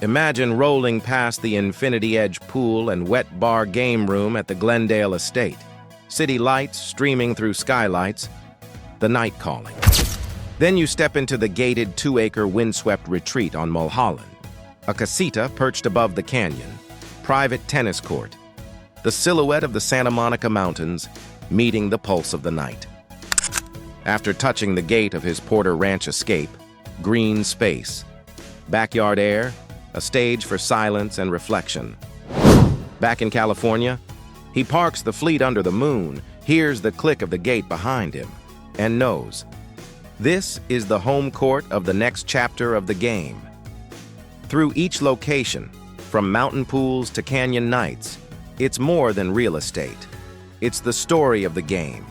Imagine rolling past the Infinity Edge pool and wet bar game room at the Glendale estate. City lights streaming through skylights, the night calling. Then you step into the gated 2-acre windswept retreat on Mulholland. A casita perched above the canyon, private tennis court, the silhouette of the Santa Monica Mountains meeting the pulse of the night. After touching the gate of his Porter Ranch escape, green space, backyard air, a stage for silence and reflection. Back in California, he parks the fleet under the moon, hears the click of the gate behind him, and knows this is the home court of the next chapter of the game. Through each location, from mountain pools to canyon nights, it's more than real estate. It's the story of the game,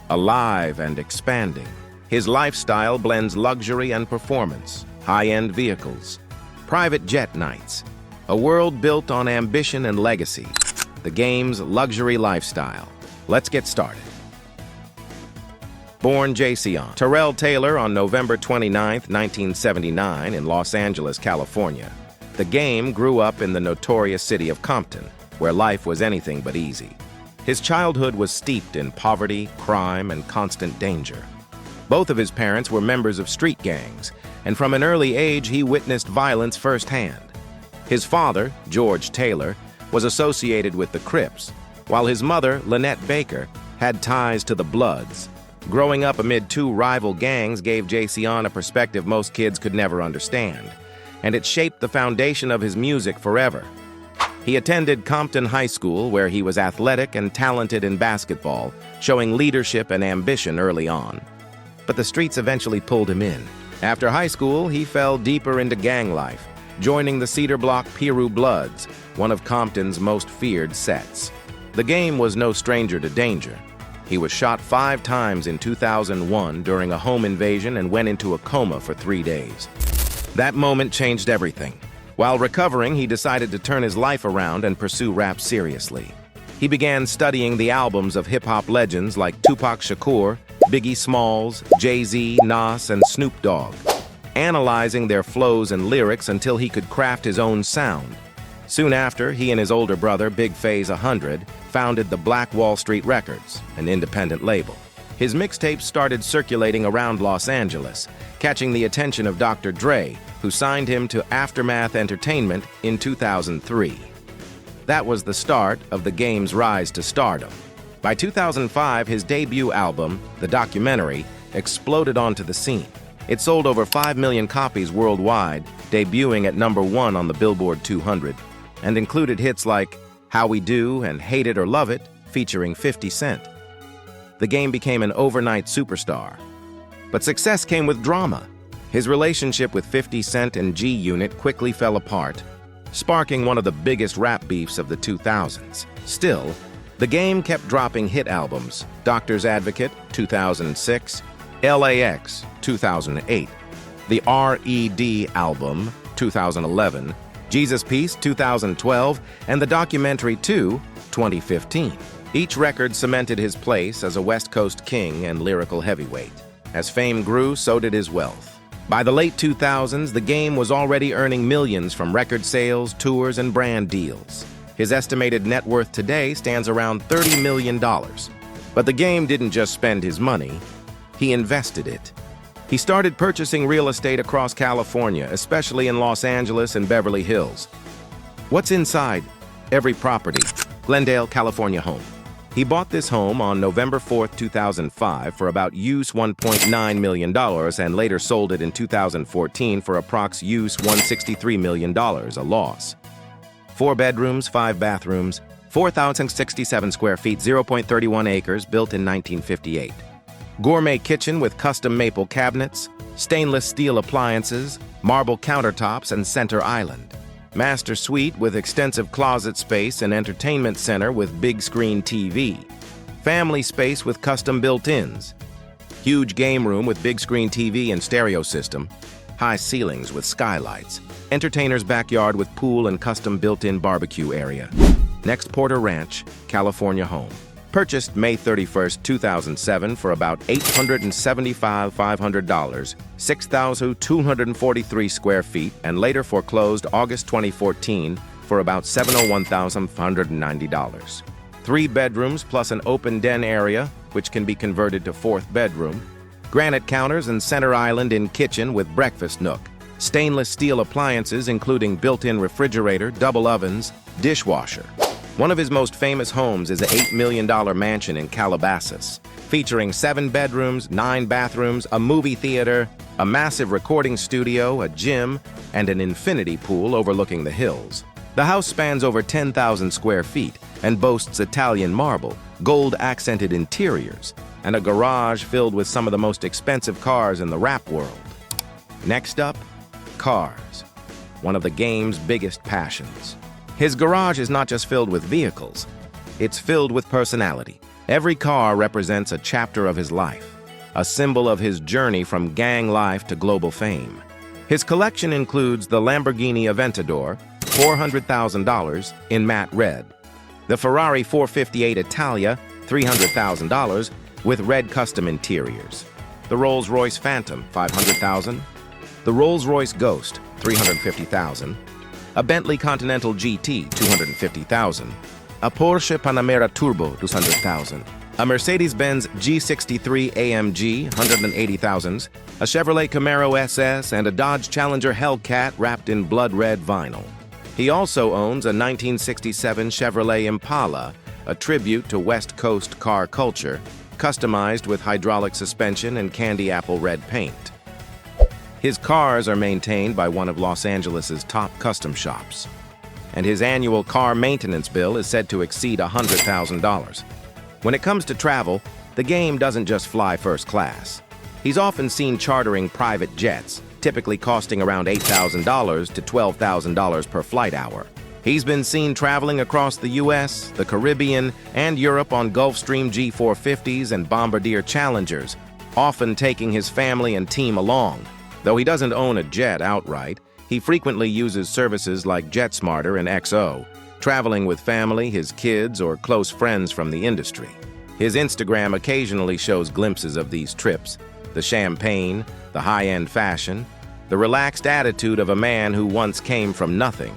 alive and expanding. His lifestyle blends luxury and performance, high-end vehicles, private jet nights, a world built on ambition and legacy, the game's luxury lifestyle. Let's get started. Born Jayceon Terrell Taylor on November 29, 1979 in Los Angeles, California, the game grew up in the notorious city of Compton, where life was anything but easy. His childhood was steeped in poverty, crime, and constant danger. Both of his parents were members of street gangs, and from an early age he witnessed violence firsthand. His father, George Taylor, was associated with the Crips, while his mother, Lynette Baker, had ties to the Bloods. Growing up amid two rival gangs gave Jayceon a perspective most kids could never understand, and it shaped the foundation of his music forever. He attended Compton High School, where he was athletic and talented in basketball, showing leadership and ambition early on. But the streets eventually pulled him in. After high school, he fell deeper into gang life, joining the Cedar Block Piru Bloods, one of Compton's most feared sets. The game was no stranger to danger. He was shot 5 times in 2001 during a home invasion and went into a coma for 3 days. That moment changed everything. While recovering, he decided to turn his life around and pursue rap seriously. He began studying the albums of hip-hop legends like Tupac Shakur, Biggie Smalls, Jay-Z, Nas, and Snoop Dogg, analyzing their flows and lyrics until he could craft his own sound. Soon after, he and his older brother, Big Phase 100, founded the Black Wall Street Records, an independent label. His mixtapes started circulating around Los Angeles, catching the attention of Dr. Dre, who signed him to Aftermath Entertainment in 2003. That was the start of the game's rise to stardom. By 2005, his debut album, The Documentary, exploded onto the scene. It sold over 5 million copies worldwide, debuting at #1 on the Billboard 200, and included hits like How We Do and Hate It or Love It, featuring 50 Cent. The game became an overnight superstar. But success came with drama. His relationship with 50 Cent and G-Unit quickly fell apart, sparking one of the biggest rap beefs of the 2000s. Still, the game kept dropping hit albums: Doctor's Advocate, 2006, LAX, 2008, the R.E.D. album, 2011, Jesus Piece, 2012, and The Documentary 2, 2015. Each record cemented his place as a West Coast king and lyrical heavyweight. As fame grew, so did his wealth. By the late 2000s, the game was already earning millions from record sales, tours, and brand deals. His estimated net worth today stands around $30 million. But the game didn't just spend his money, he invested it. He started purchasing real estate across California, especially in Los Angeles and Beverly Hills. What's inside every property? Glendale, California home. He bought this home on November 4, 2005 for about $1.9 million and later sold it in 2014 for approx $163 million, a loss. 4 bedrooms, 5 bathrooms, 4,067 square feet, 0.31 acres, built in 1958. Gourmet kitchen with custom maple cabinets, stainless steel appliances, marble countertops, and center island. Master suite with extensive closet space and entertainment center with big screen TV. Family space with custom built-ins. Huge game room with big screen TV and stereo system. High ceilings with skylights. Entertainer's backyard with pool and custom built-in barbecue area. Next, Porter Ranch, California home. Purchased May 31, 2007 for about $875,500, 6,243 square feet, and later foreclosed August 2014 for about $701,590. 3 bedrooms plus an open den area, which can be converted to 4th bedroom. Granite counters and center island in kitchen with breakfast nook. Stainless steel appliances including built-in refrigerator, double ovens, dishwasher. One of his most famous homes is an $8 million mansion in Calabasas, featuring 7 bedrooms, 9 bathrooms, a movie theater, a massive recording studio, a gym, and an infinity pool overlooking the hills. The house spans over 10,000 square feet and boasts Italian marble, gold-accented interiors, and a garage filled with some of the most expensive cars in the rap world. Next up, cars, one of the game's biggest passions. His garage is not just filled with vehicles, it's filled with personality. Every car represents a chapter of his life, a symbol of his journey from gang life to global fame. His collection includes the Lamborghini Aventador, $400,000 in matte red, the Ferrari 458 Italia, $300,000 with red custom interiors, the Rolls-Royce Phantom, $500,000, the Rolls-Royce Ghost, $350,000, a Bentley Continental GT, $250,000, a Porsche Panamera Turbo, $200,000, a Mercedes-Benz G63 AMG, $180,000, a Chevrolet Camaro SS, and a Dodge Challenger Hellcat wrapped in blood-red vinyl. He also owns a 1967 Chevrolet Impala, a tribute to West Coast car culture, customized with hydraulic suspension and candy apple red paint. His cars are maintained by one of Los Angeles' top custom shops, and his annual car maintenance bill is said to exceed $100,000. When it comes to travel, the game doesn't just fly first class. He's often seen chartering private jets, typically costing around $8,000 to $12,000 per flight hour. He's been seen traveling across the US, the Caribbean, and Europe on Gulfstream G450s and Bombardier Challengers, often taking his family and team along. Though he doesn't own a jet outright, he frequently uses services like JetSmarter and XO, traveling with family, his kids, or close friends from the industry. His Instagram occasionally shows glimpses of these trips, the champagne, the high-end fashion, the relaxed attitude of a man who once came from nothing.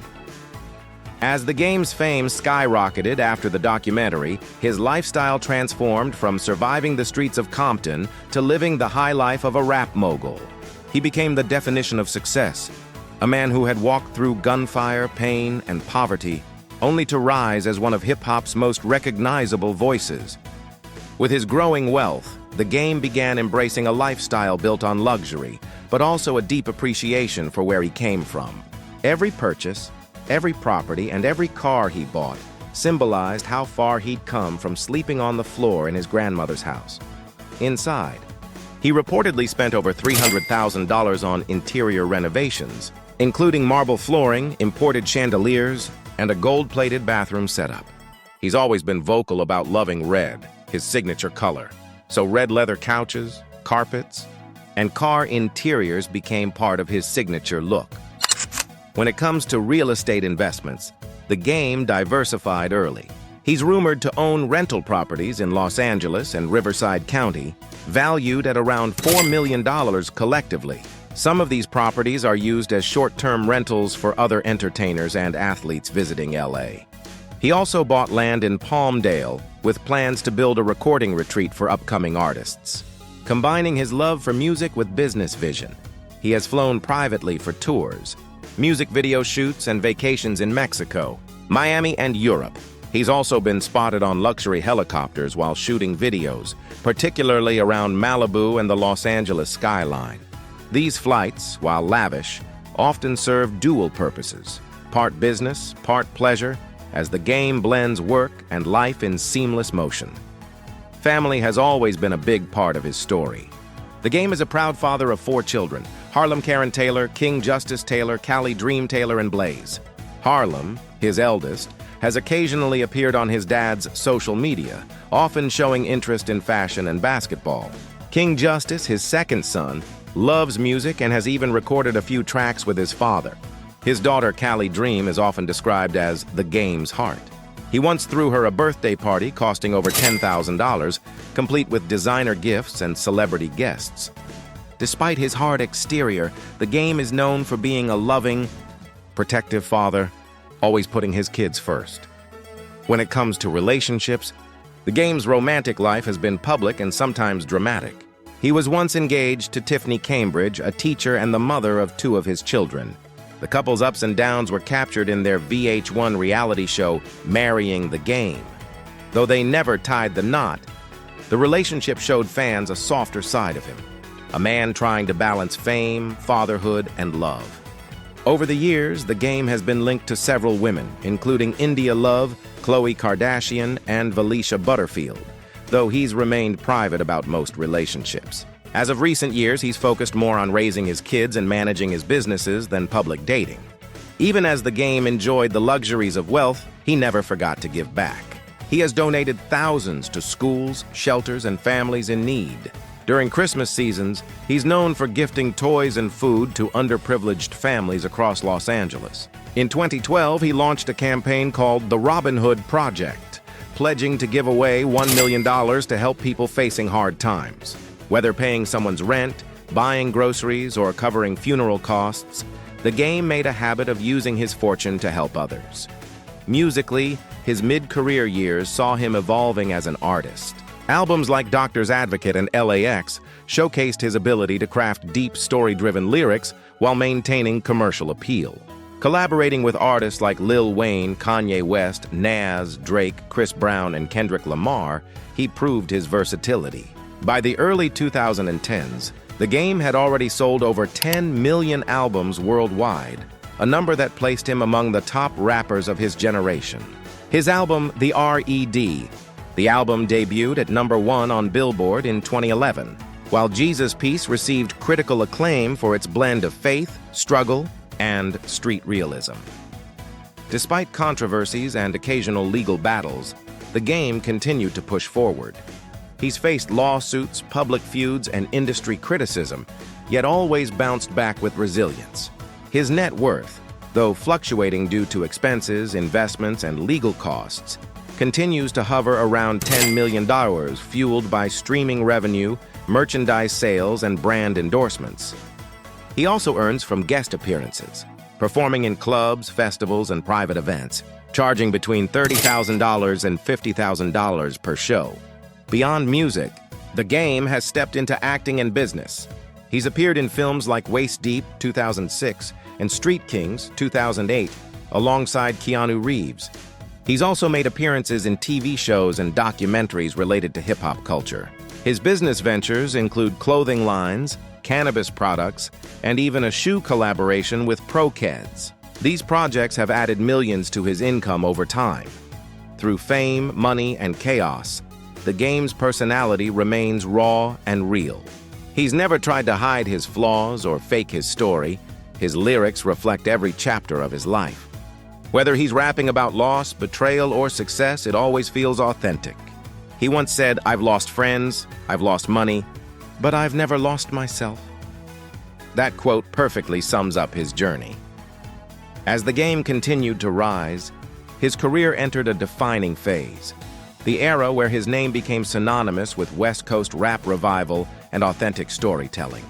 As the game's fame skyrocketed after the documentary, his lifestyle transformed from surviving the streets of Compton to living the high life of a rap mogul. He became the definition of success, a man who had walked through gunfire, pain, and poverty, only to rise as one of hip-hop's most recognizable voices. With his growing wealth, the game began embracing a lifestyle built on luxury, but also a deep appreciation for where he came from. Every purchase, every property, and every car he bought symbolized how far he'd come from sleeping on the floor in his grandmother's house. Inside, he reportedly spent over $300,000 on interior renovations, including marble flooring, imported chandeliers, and a gold-plated bathroom setup. He's always been vocal about loving red, his signature color, so red leather couches, carpets, and car interiors became part of his signature look. When it comes to real estate investments, the game diversified early. He's rumored to own rental properties in Los Angeles and Riverside County, valued at around $4 million collectively. Some of these properties are used as short-term rentals for other entertainers and athletes visiting LA. He also bought land in Palmdale with plans to build a recording retreat for upcoming artists. Combining his love for music with business vision, he has flown privately for tours, music video shoots, and vacations in Mexico, Miami, and Europe. He's also been spotted on luxury helicopters while shooting videos, particularly around Malibu and the Los Angeles skyline. These flights, while lavish, often serve dual purposes, part business, part pleasure, as the game blends work and life in seamless motion. Family has always been a big part of his story. The game is a proud father of 4 children: Harlem Karen Taylor, King Justice Taylor, Callie Dream Taylor, and Blaze. Harlem, his eldest, has occasionally appeared on his dad's social media, often showing interest in fashion and basketball. King Justice, his second son, loves music and has even recorded a few tracks with his father. His daughter, Callie Dream, is often described as the game's heart. He once threw her a birthday party costing over $10,000, complete with designer gifts and celebrity guests. Despite his hard exterior, the game is known for being a loving, protective father, always putting his kids first. When it comes to relationships, the game's romantic life has been public and sometimes dramatic. He was once engaged to Tiffany Cambridge, a teacher and the mother of 2 of his children. The couple's ups and downs were captured in their VH1 reality show, Marrying the Game. Though they never tied the knot, the relationship showed fans a softer side of him, a man trying to balance fame, fatherhood, and love. Over the years, the game has been linked to several women, including India Love, Khloe Kardashian, and Felicia Butterfield, though he's remained private about most relationships. As of recent years, he's focused more on raising his kids and managing his businesses than public dating. Even as the game enjoyed the luxuries of wealth, he never forgot to give back. He has donated thousands to schools, shelters, and families in need. During Christmas seasons, he's known for gifting toys and food to underprivileged families across Los Angeles. In 2012, he launched a campaign called the Robin Hood Project, pledging to give away $1 million to help people facing hard times. Whether paying someone's rent, buying groceries, or covering funeral costs, the game made a habit of using his fortune to help others. Musically, his mid-career years saw him evolving as an artist. Albums like Doctor's Advocate and LAX showcased his ability to craft deep, story-driven lyrics while maintaining commercial appeal. Collaborating with artists like Lil Wayne, Kanye West, Nas, Drake, Chris Brown, and Kendrick Lamar, he proved his versatility. By the early 2010s, the game had already sold over 10 million albums worldwide, a number that placed him among the top rappers of his generation. His album, The R.E.D., the album debuted at #1 on Billboard in 2011, while Jesus Piece received critical acclaim for its blend of faith, struggle, and street realism. Despite controversies and occasional legal battles, the game continued to push forward. He's faced lawsuits, public feuds, and industry criticism, yet always bounced back with resilience. His net worth, though fluctuating due to expenses, investments, and legal costs, continues to hover around $10 million, fueled by streaming revenue, merchandise sales, and brand endorsements. He also earns from guest appearances, performing in clubs, festivals, and private events, charging between $30,000 and $50,000 per show. Beyond music, the game has stepped into acting and business. He's appeared in films like Waist Deep, 2006, and Street Kings, 2008, alongside Keanu Reeves. He's also made appearances in TV shows and documentaries related to hip-hop culture. His business ventures include clothing lines, cannabis products, and even a shoe collaboration with Pro-Keds. These projects have added millions to his income over time. Through fame, money, and chaos, the game's personality remains raw and real. He's never tried to hide his flaws or fake his story. His lyrics reflect every chapter of his life. Whether he's rapping about loss, betrayal, or success, it always feels authentic. He once said, "I've lost friends, I've lost money, but I've never lost myself." That quote perfectly sums up his journey. As the game continued to rise, his career entered a defining phase, the era where his name became synonymous with West Coast rap revival and authentic storytelling.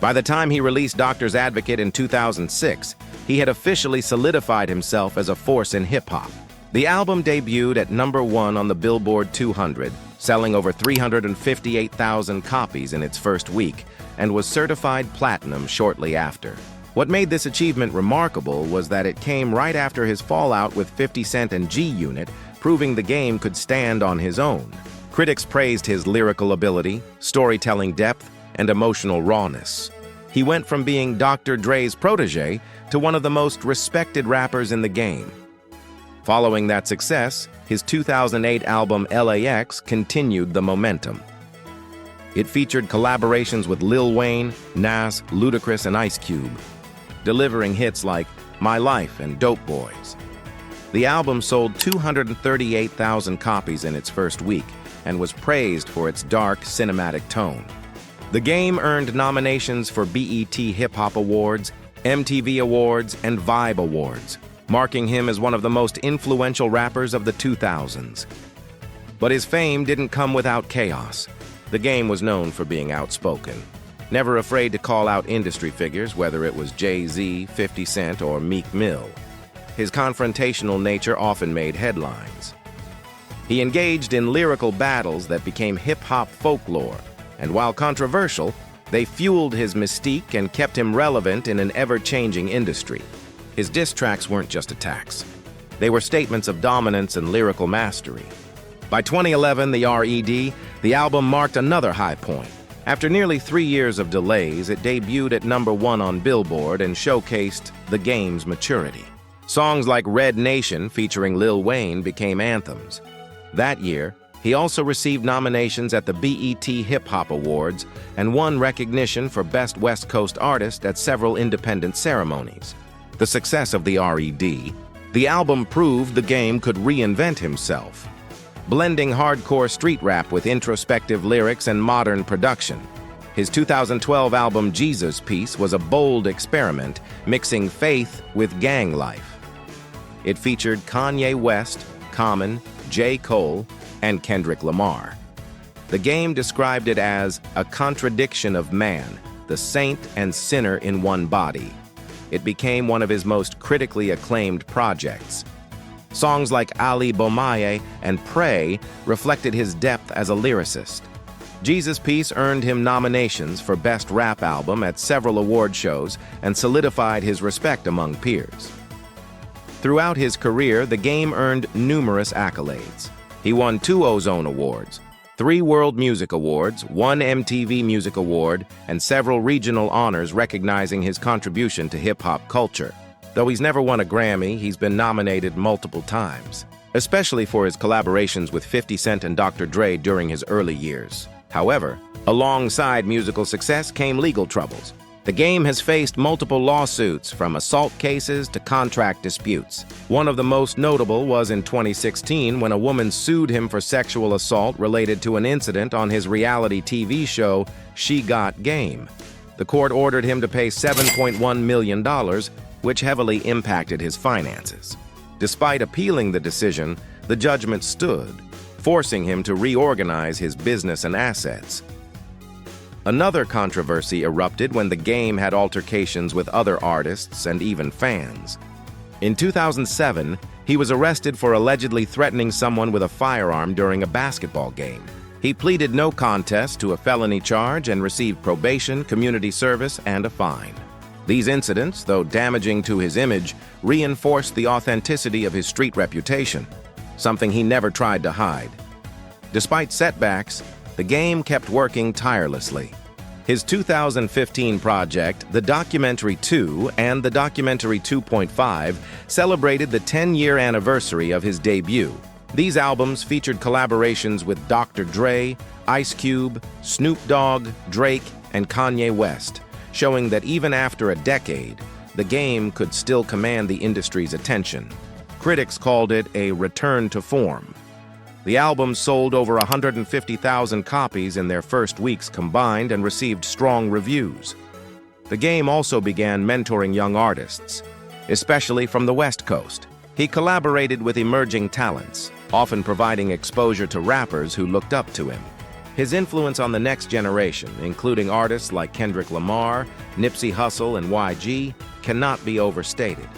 By the time he released Doctor's Advocate in 2006, he had officially solidified himself as a force in hip-hop. The album debuted at #1 on the Billboard 200, selling over 358,000 copies in its first week, and was certified platinum shortly after. What made this achievement remarkable was that it came right after his fallout with 50 Cent and G-Unit, proving the game could stand on his own. Critics praised his lyrical ability, storytelling depth, and emotional rawness. He went from being Dr. Dre's protege to one of the most respected rappers in the game. Following that success, his 2008 album LAX continued the momentum. It featured collaborations with Lil Wayne, Nas, Ludacris, and Ice Cube, delivering hits like My Life and Dope Boys. The album sold 238,000 copies in its first week and was praised for its dark, cinematic tone. The game earned nominations for BET Hip Hop Awards, MTV Awards, and Vibe Awards, marking him as one of the most influential rappers of the 2000s. But his fame didn't come without chaos. The Game was known for being outspoken, never afraid to call out industry figures, whether it was Jay-Z, 50 Cent, or Meek Mill. His confrontational nature often made headlines. He engaged in lyrical battles that became hip-hop folklore, and while controversial, they fueled his mystique and kept him relevant in an ever-changing industry. His diss tracks weren't just attacks. They were statements of dominance and lyrical mastery. By 2011, the R.E.D., the album marked another high point. After nearly 3 years of delays, it debuted at #1 on Billboard and showcased the Game's maturity. Songs like Red Nation, featuring Lil Wayne, became anthems. That year, he also received nominations at the BET Hip Hop Awards and won recognition for Best West Coast Artist at several independent ceremonies. The success of the R.E.D., the album proved the Game could reinvent himself, blending hardcore street rap with introspective lyrics and modern production. His 2012 album Jesus Piece was a bold experiment, mixing faith with gang life. It featured Kanye West, Common, J. Cole, and Kendrick Lamar. The Game described it as a contradiction of man, the saint and sinner in one body. It became one of his most critically acclaimed projects. Songs like Ali Bomaye and Pray reflected his depth as a lyricist. Jesus Piece earned him nominations for Best Rap Album at several award shows and solidified his respect among peers. Throughout his career, the Game earned numerous accolades. He won 2 Ozone Awards, 3 World Music Awards, 1 MTV Music Award, and several regional honors recognizing his contribution to hip-hop culture. Though he's never won a Grammy, he's been nominated multiple times, especially for his collaborations with 50 Cent and Dr. Dre during his early years. However, alongside musical success came legal troubles. The Game has faced multiple lawsuits, from assault cases to contract disputes. One of the most notable was in 2016 when a woman sued him for sexual assault related to an incident on his reality TV show, She Got Game. The court ordered him to pay $7.1 million, which heavily impacted his finances. Despite appealing the decision, the judgment stood, forcing him to reorganize his business and assets. Another controversy erupted when the Game had altercations with other artists and even fans. In 2007, he was arrested for allegedly threatening someone with a firearm during a basketball game. He pleaded no contest to a felony charge and received probation, community service, and a fine. These incidents, though damaging to his image, reinforced the authenticity of his street reputation, something he never tried to hide. Despite setbacks, the Game kept working tirelessly. His 2015 project, The Documentary 2 and The Documentary 2.5, celebrated the 10-year anniversary of his debut. These albums featured collaborations with Dr. Dre, Ice Cube, Snoop Dogg, Drake, and Kanye West, showing that even after a decade, the Game could still command the industry's attention. Critics called it a return to form. The album sold over 150,000 copies in their first weeks combined and received strong reviews. The Game also began mentoring young artists, especially from the West Coast. He collaborated with emerging talents, often providing exposure to rappers who looked up to him. His influence on the next generation, including artists like Kendrick Lamar, Nipsey Hussle, and YG, cannot be overstated.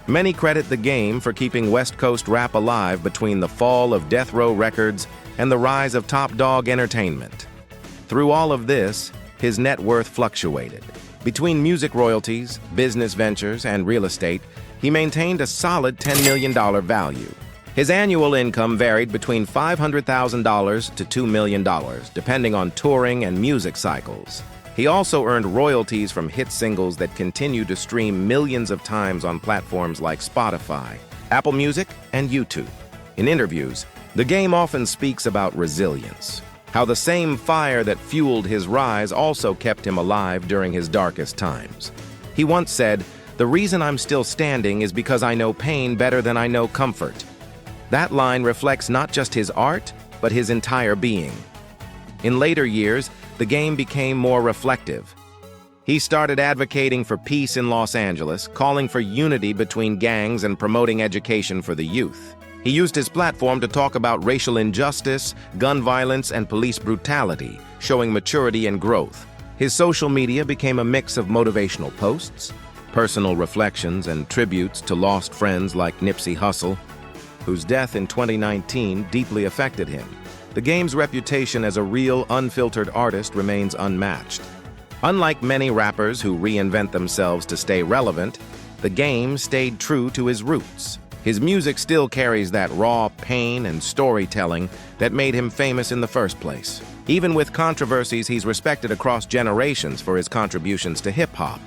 Many credit the Game for keeping West Coast rap alive between the fall of Death Row Records and the rise of Top Dog Entertainment. Through all of this, his net worth fluctuated. Between music royalties, business ventures, and real estate, he maintained a solid $10 million value. His annual income varied between $500,000 to $2 million, depending on touring and music cycles. He also earned royalties from hit singles that continue to stream millions of times on platforms like Spotify, Apple Music, and YouTube. In interviews, the Game often speaks about resilience, how the same fire that fueled his rise also kept him alive during his darkest times. He once said, "The reason I'm still standing is because I know pain better than I know comfort." That line reflects not just his art, but his entire being. In later years, the Game became more reflective. He started advocating for peace in Los Angeles, calling for unity between gangs and promoting education for the youth. He used his platform to talk about racial injustice, gun violence, and police brutality, showing maturity and growth. His social media became a mix of motivational posts, personal reflections, and tributes to lost friends like Nipsey Hussle, whose death in 2019 deeply affected him. The game's reputation as a real, unfiltered artist remains unmatched. Unlike many rappers who reinvent themselves to stay relevant, the game stayed true to his roots. His music still carries that raw pain and storytelling that made him famous in the first place. Even with controversies, he's respected across generations for his contributions to hip-hop.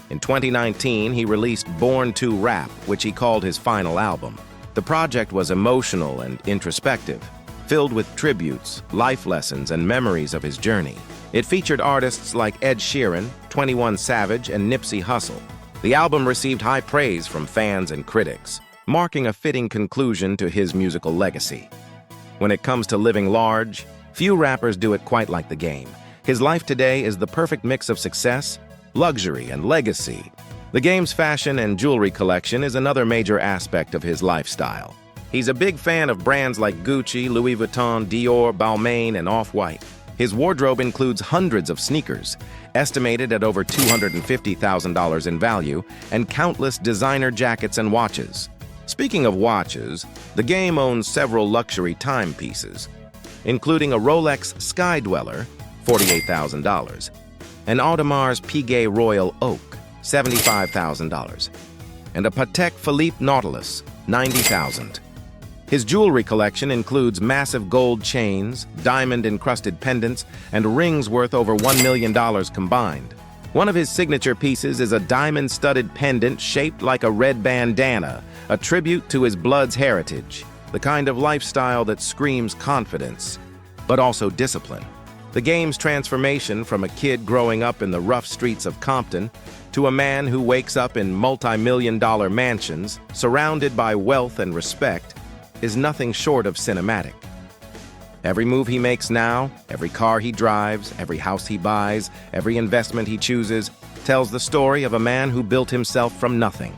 In 2019, he released Born to Rap, which he called his final album. The project was emotional and introspective, filled with tributes, life lessons, and memories of his journey. It featured artists like Ed Sheeran, 21 Savage, and Nipsey Hussle. The album received high praise from fans and critics, marking a fitting conclusion to his musical legacy. When it comes to living large, few rappers do it quite like the game. His life today is the perfect mix of success, luxury, and legacy. The game's fashion and jewelry collection is another major aspect of his lifestyle. He's a big fan of brands like Gucci, Louis Vuitton, Dior, Balmain, and Off-White. His wardrobe includes hundreds of sneakers, estimated at over $250,000 in value, and countless designer jackets and watches. Speaking of watches, the game owns several luxury timepieces, including a Rolex Sky Dweller, $48,000, an Audemars Piguet Royal Oak, $75,000, and a Patek Philippe Nautilus, $90,000. His jewelry collection includes massive gold chains, diamond-encrusted pendants, and rings worth over $1 million combined. One of his signature pieces is a diamond-studded pendant shaped like a red bandana, a tribute to his blood's heritage, the kind of lifestyle that screams confidence, but also discipline. The game's transformation from a kid growing up in the rough streets of Compton to a man who wakes up in multi-million-dollar mansions, surrounded by wealth and respect, is nothing short of cinematic. Every move he makes now, every car he drives, every house he buys, every investment he chooses, tells the story of a man who built himself from nothing.